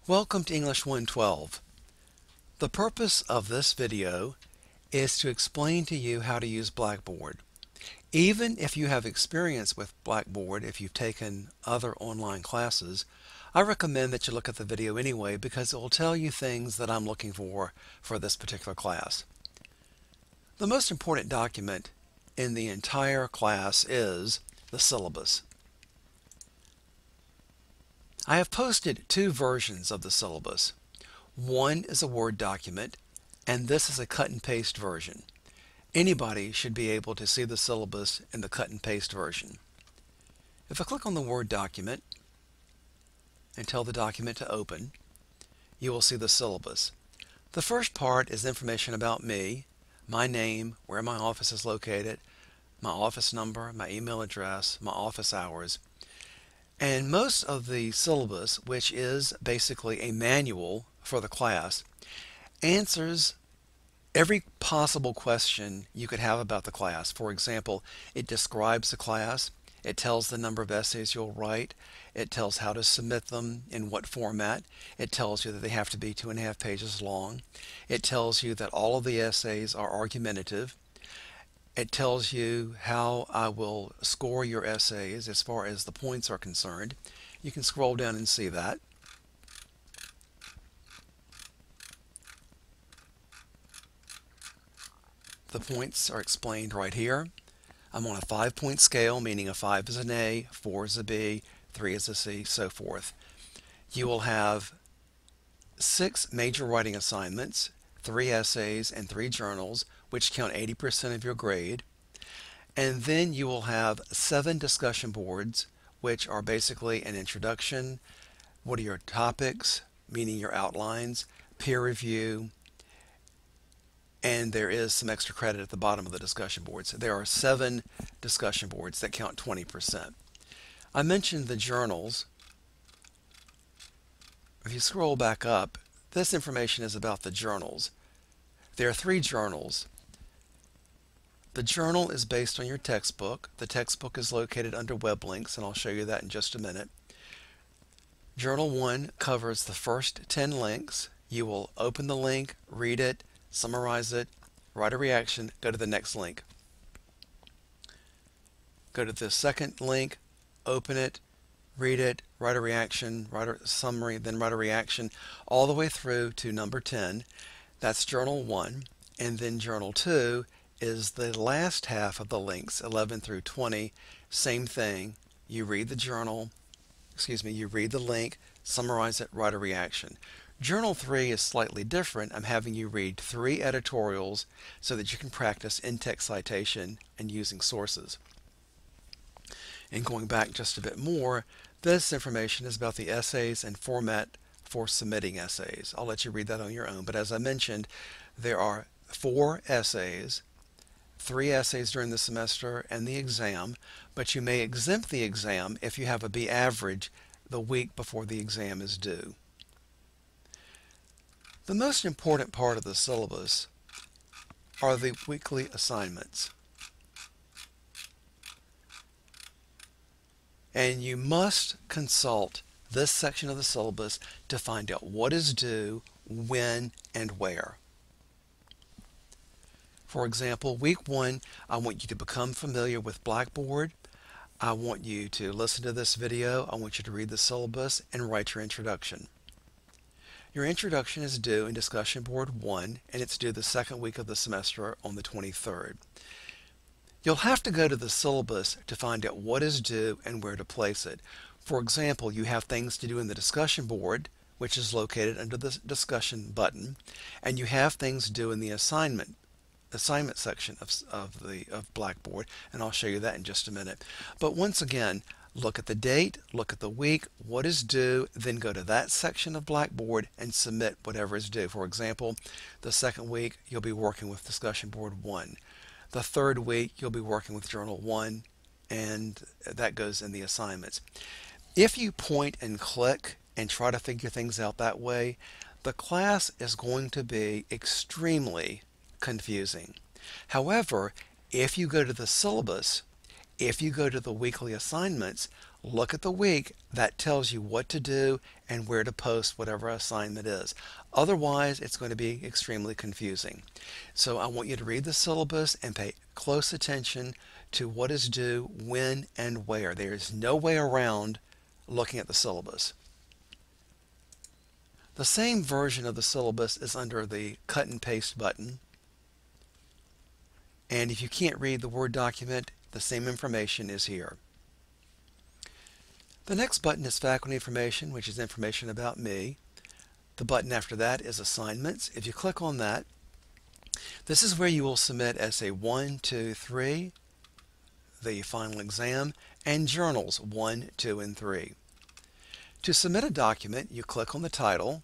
Welcome to English 112. The purpose of this video is to explain to you how to use Blackboard. Even if you have experience with Blackboard, if you've taken other online classes, I recommend that you look at the video anyway because it will tell you things that I'm looking for this particular class. The most important document in the entire class is the syllabus. I have posted two versions of the syllabus. One is a Word document, and this is a cut and paste version. Anybody should be able to see the syllabus in the cut and paste version. If I click on the Word document and tell the document to open, you will see the syllabus. The first part is information about me, my name, where my office is located, my office number, my email address, my office hours. And most of the syllabus, which is basically a manual for the class, answers every possible question you could have about the class. For example, it describes the class, it tells the number of essays you'll write, it tells how to submit them, in what format, it tells you that they have to be 2.5 pages long, it tells you that all of the essays are argumentative, it tells you how I will score your essays as far as the points are concerned. You can scroll down and see that. The points are explained right here. I'm on a 5-point scale, meaning a 5 is an A, 4 is a B, 3 is a C, so forth. You will have 6 major writing assignments, 3 essays, and 3 journals, which count 80% of your grade. And then you will have 7 discussion boards, which are basically an introduction, what are your topics, meaning your outlines, peer review, and there is some extra credit at the bottom of the discussion boards. There are 7 discussion boards that count 20%. I mentioned the journals. If you scroll back up, this information is about the journals. There are 3 journals. The journal is based on your textbook. The textbook is located under web links, and I'll show you that in just a minute. Journal 1 covers the first 10 links. You will open the link, read it, summarize it, write a reaction, go to the next link. Go to the second link, open it, read it, write a reaction, write a summary, then write a reaction, all the way through to number 10. That's Journal 1. And then Journal 2 is the last half of the links, 11 through 20. Same thing. You read the you read the link, summarize it, write a reaction. Journal 3 is slightly different. I'm having you read 3 editorials so that you can practice in-text citation and using sources. And going back just a bit more, this information is about the essays and format for submitting essays. I'll let you read that on your own, but as I mentioned, there are 4 essays, 3 essays during the semester and the exam, but you may exempt the exam if you have a B average the week before the exam is due. The most important part of the syllabus are the weekly assignments. And you must consult this section of the syllabus to find out what is due, when, and where. For example, week 1, I want you to become familiar with Blackboard. I want you to listen to this video. I want you to read the syllabus and write your introduction. Your introduction is due in Discussion Board 1, and it's due the second week of the semester on the 23rd. You'll have to go to the syllabus to find out what is due and where to place it. For example, you have things to do in the discussion board, which is located under the discussion button, and you have things due in the assignment section of Blackboard, and I'll show you that in just a minute. But once again, look at the date, look at the week, what is due, then go to that section of Blackboard and submit whatever is due. For example, the second week you'll be working with Discussion Board 1. The third week you'll be working with Journal 1, and that goes in the assignments. If you point and click and try to figure things out that way, the class is going to be extremely confusing. However, if you go to the syllabus, if you go to the weekly assignments, Look at the week. That tells you what to do and where to post whatever assignment is. Otherwise, it's going to be extremely confusing. So I want you to read the syllabus and pay close attention to what is due, when, and where. There is no way around looking at the syllabus. The same version of the syllabus is under the Cut and Paste button. And if you can't read the Word document, the same information is here. The next button is Faculty Information, which is information about me. The button after that is Assignments. If you click on that, this is where you will submit Essay 1, 2, 3, the final exam, and Journals 1, 2, and 3. To submit a document, you click on the title,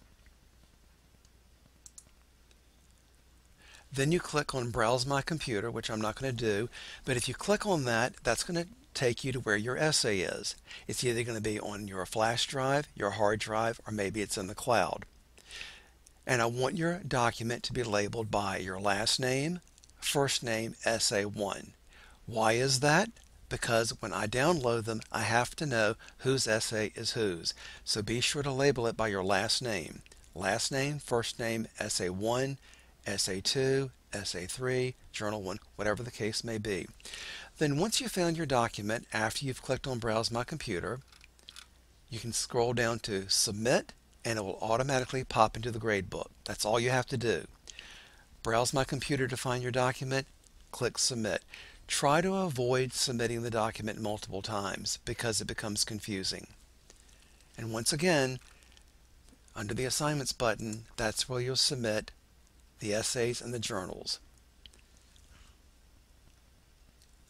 then you click on Browse My Computer, which I'm not going to do, but if you click on that, that's going to take you to where your essay is. It's either going to be on your flash drive, your hard drive, or maybe it's in the cloud. And I want your document to be labeled by your last name, first name, Essay 1. Why is that? Because when I download them, I have to know whose essay is whose. So be sure to label it by your last name. Last name, first name, Essay 1, Essay 2, Essay 3, Journal 1, whatever the case may be. Then once you've found your document, after you've clicked on Browse My Computer, you can scroll down to Submit, and it will automatically pop into the gradebook. That's all you have to do. Browse My Computer to find your document, click Submit. Try to avoid submitting the document multiple times because it becomes confusing. And once again, under the Assignments button, that's where you'll submit the essays and the journals.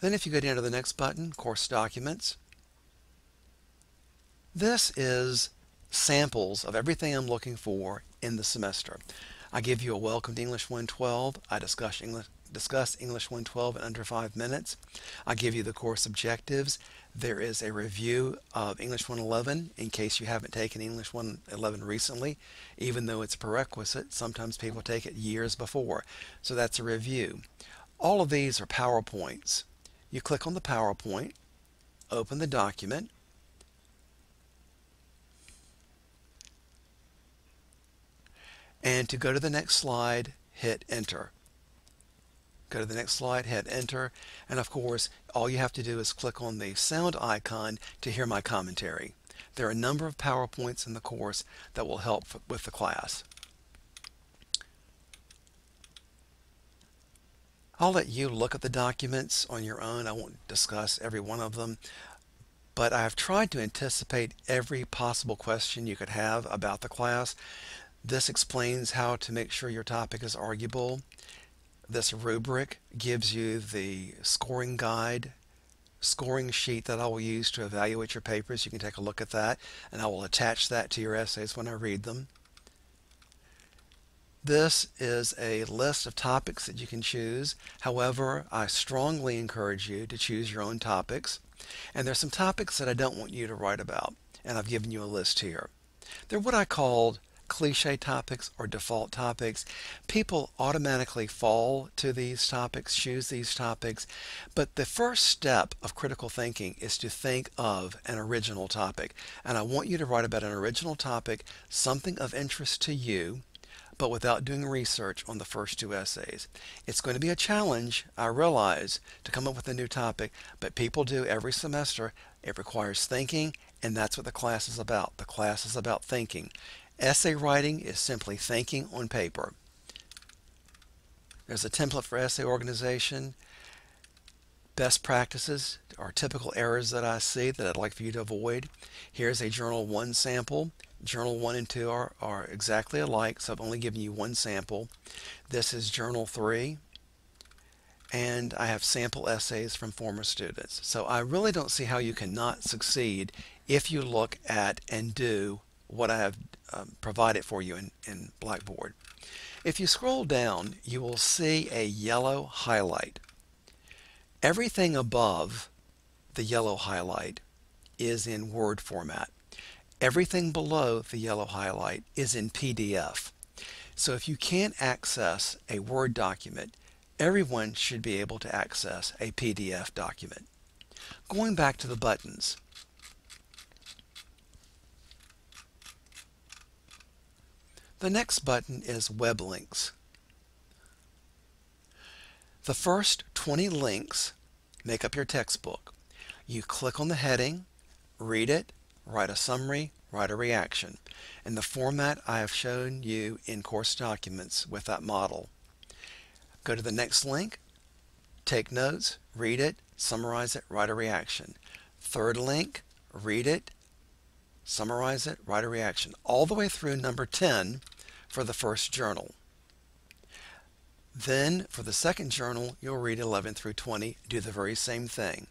Then if you go down to the next button, Course Documents, this is samples of everything I'm looking for in the semester. I give you a Welcome to English 112. I discuss English 112 in under 5 minutes. I give you the course objectives. There is a review of English 111 in case you haven't taken English 111 recently, even though it's a prerequisite. Sometimes people take it years before. So that's a review. All of these are PowerPoints. You click on the PowerPoint, open the document, and to go to the next slide, hit Enter. Go to the next slide, hit Enter, and of course, all you have to do is click on the sound icon to hear my commentary. There are a number of PowerPoints in the course that will help with the class. I'll let you look at the documents on your own. I won't discuss every one of them, but I've tried to anticipate every possible question you could have about the class. This explains how to make sure your topic is arguable. This rubric gives you the scoring guide, scoring sheet that I will use to evaluate your papers. You can take a look at that, and I will attach that to your essays when I read them. This is a list of topics that you can choose. However, I strongly encourage you to choose your own topics. And there's some topics that I don't want you to write about, and I've given you a list here. They're what I called cliche topics or default topics. People automatically fall to these topics, choose these topics, but the first step of critical thinking is to think of an original topic. And I want you to write about an original topic, something of interest to you, but without doing research on the first 2 essays. It's going to be a challenge, I realize, to come up with a new topic, but people do every semester. It requires thinking, and that's what the class is about. The class is about thinking. Essay writing is simply thinking on paper. There's a template for essay organization. Best practices are typical errors that I see that I'd like for you to avoid. Here's a Journal 1 sample. Journal 1 and 2 are exactly alike, so I've only given you one sample. This is Journal 3, and I have sample essays from former students. So I really don't see how you cannot succeed if you look at and do what I have provided for you in Blackboard. If you scroll down, you will see a yellow highlight. Everything above the yellow highlight is in Word format. Everything below the yellow highlight is in PDF. So if you can't access a Word document, everyone should be able to access a PDF document. Going back to the buttons, The next button is Web Links. The first 20 links make up your textbook. You click on the heading, read it, write a summary, write a reaction, in the format I have shown you in course documents with that model. Go to the next link, take notes, read it, summarize it, write a reaction. Third link, read it, summarize it, write a reaction, all the way through number 10 for the first journal. Then for the second journal, you'll read 11 through 20, do the very same thing.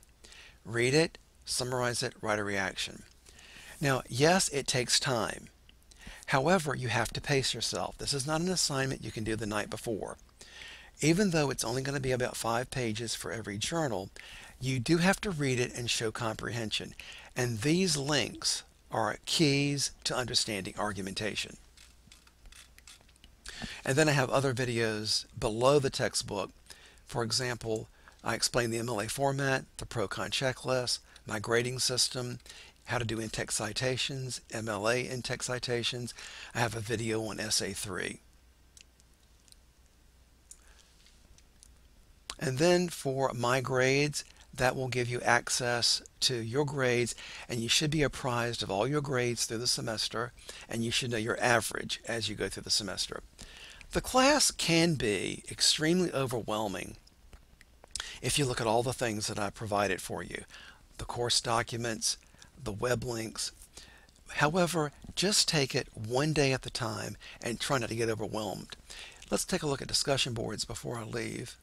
Read it, summarize it, write a reaction. Now, yes, it takes time. However, you have to pace yourself. This is not an assignment you can do the night before. Even though it's only going to be about 5 pages for every journal, you do have to read it and show comprehension. And these links are keys to understanding argumentation. And then I have other videos below the textbook. For example, I explain the MLA format, the pro-con checklist, my grading system, how to do in-text citations, MLA in-text citations. I have a video on Essay 3. And then for my grades, that will give you access to your grades, and you should be apprised of all your grades through the semester, and you should know your average as you go through the semester. The class can be extremely overwhelming if you look at all the things that I provided for you, the course documents, the web links. However, just take it one day at a time and try not to get overwhelmed. Let's take a look at discussion boards before I leave.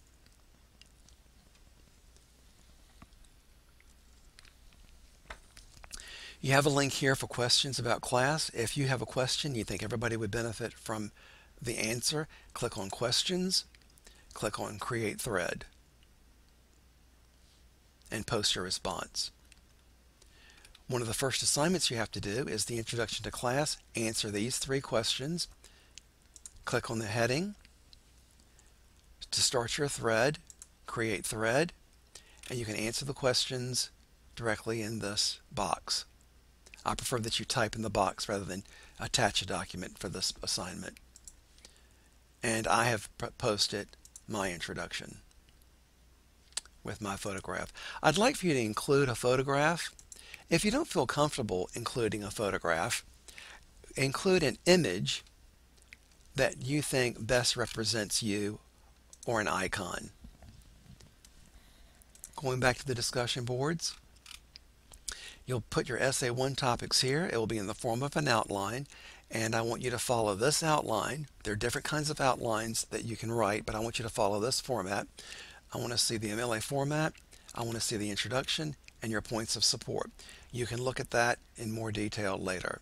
You have a link here for questions about class. If you have a question you think everybody would benefit from the answer, click on Questions, click on Create Thread, and post your response. One of the first assignments you have to do is the introduction to class. Answer these 3 questions. Click on the heading to start your thread, create thread, and you can answer the questions directly in this box. I prefer that you type in the box rather than attach a document for this assignment. And I have posted my introduction with my photograph. I'd like for you to include a photograph. If you don't feel comfortable including a photograph, include an image that you think best represents you or an icon. Going back to the discussion boards, you'll put your Essay 1 topics here. It will be in the form of an outline, and I want you to follow this outline. There are different kinds of outlines that you can write, but I want you to follow this format. I want to see the MLA format. I want to see the introduction and your points of support. You can look at that in more detail later.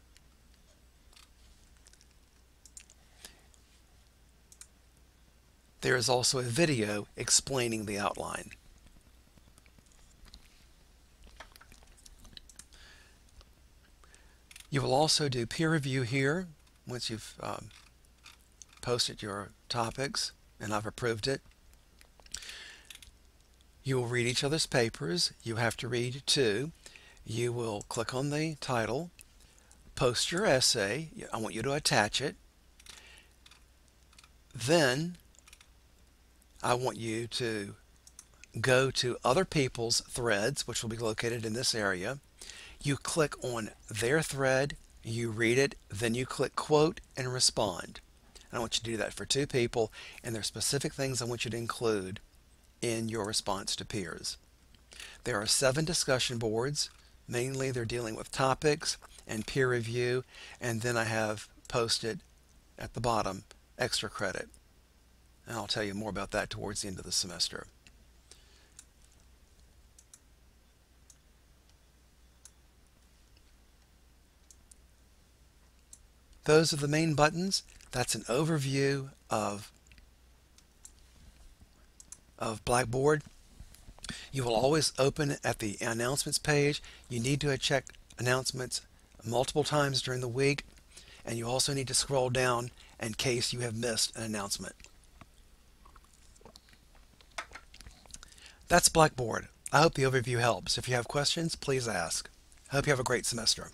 There is also a video explaining the outline. You will also do peer review here once you've posted your topics and I've approved it. You will read each other's papers. You have to read 2. You will click on the title, post your essay. I want you to attach it. Then I want you to go to other people's threads, which will be located in this area. You click on their thread, you read it, then you click quote and respond. And I want you to do that for 2 people, and there are specific things I want you to include in your response to peers. There are 7 discussion boards. Mainly they're dealing with topics and peer review, and then I have posted at the bottom extra credit. And I'll tell you more about that towards the end of the semester. Those are the main buttons. That's an overview of Blackboard. You will always open at the announcements page. You need to check announcements multiple times during the week, and you also need to scroll down in case you have missed an announcement. That's Blackboard. I hope the overview helps. If you have questions, please ask. I hope you have a great semester.